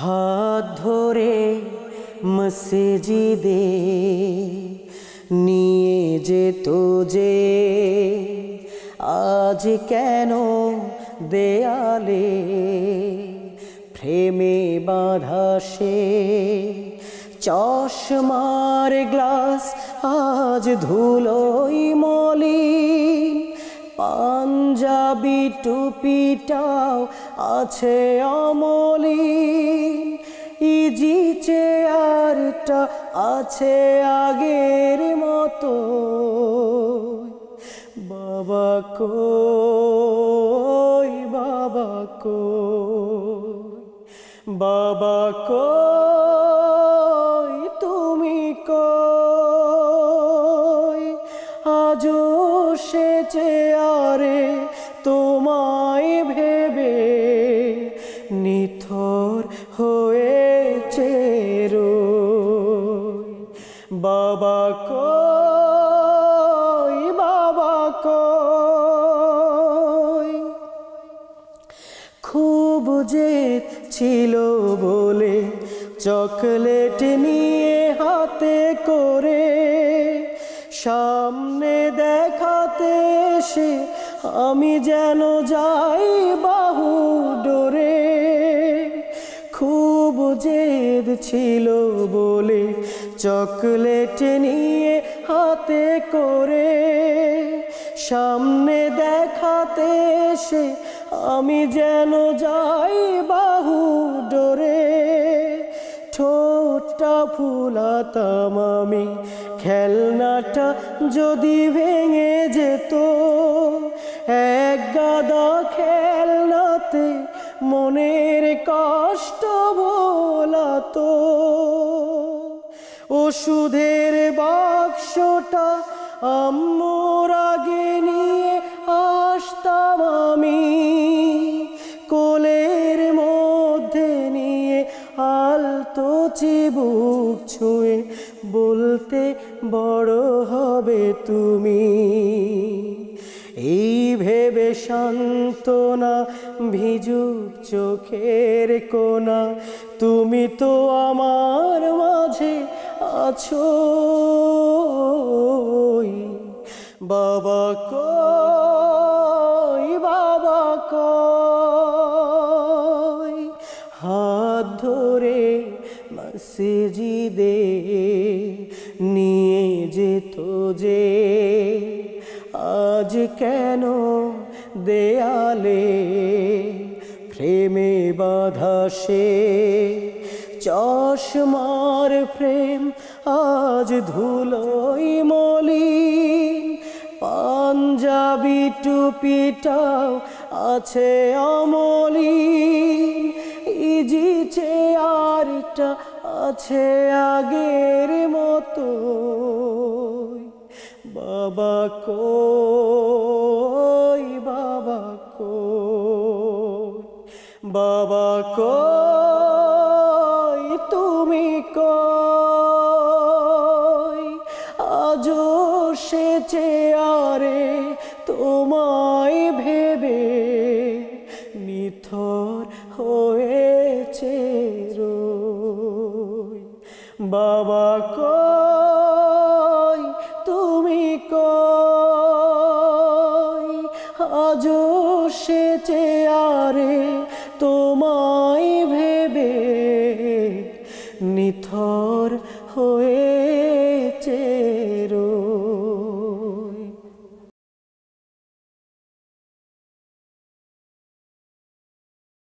হাত ধরে মসজিদে নিয়ে যেত যে, আজ কেন দেয়ালে প্রেমে বাঁধা সে চশমার গ্লাস আজ ধুলোই মলিন, পাঞ্জাবি টুপিটাও আছে অমলিন, ইজি চেয়ারটা আছে আগের মতো। বাবা কই, বাবা কই, বাবা কই, তুমি কই? আজও সে চেয়ারে তোমায় ভেবে নিথর হয়েছে রোই। বাবা কই, বাবা কই? খুব জেদ ছিল বলে চকলেট নিয়ে হাতে করে সামনে দেখাতে এসে আমি যেন যাই বাহু ডোরে। খুব জেদ ছিল বলে চকলেট নিয়ে হাতে করে সামনে দেখাতে এসে আমি যেন যাই বাহু ডোরে। ঠোঁটটা ফুলাতাম আমি, খেলনাটা যদি ভেঙে যেত, এক গাদা খেলনাতে মনের কষ্ট ভোলাতো। ওষুধের বাক্সটা আম্মুর আগে নিয়ে আসতাম আমি, কোলের মধ্যে নিয়ে আলতো চিবুক ছুঁয়ে বলতে বড় হবে তুমি। এই ভেবে সান্ত্বনা ভিজুক চোখের কোনা, তুমি তো আমার মাঝে আছো। বাবা কই, বাবা কই? হাত ধরে মসজিদে নিয়ে যেত যে, আজ কেন দেয়ালে প্রেমে বাঁধা সে চশমার ফ্রেম আজ ধুলোই মলিন, পাঞ্জাবি টুপিটাও আছে অমলিন, ইজি চেয়ারটা আছে আগের মতো। বাবা কই, বাবা কই, বাবা কই, তুমি কই? আজও সে চেয়ারে তোমায় ভেবে নিথর হয়েছে রোই। বাবা কই, তুমি কই? আজও সে চেয়ারে তোমায় ভেবে নিথর হয়ে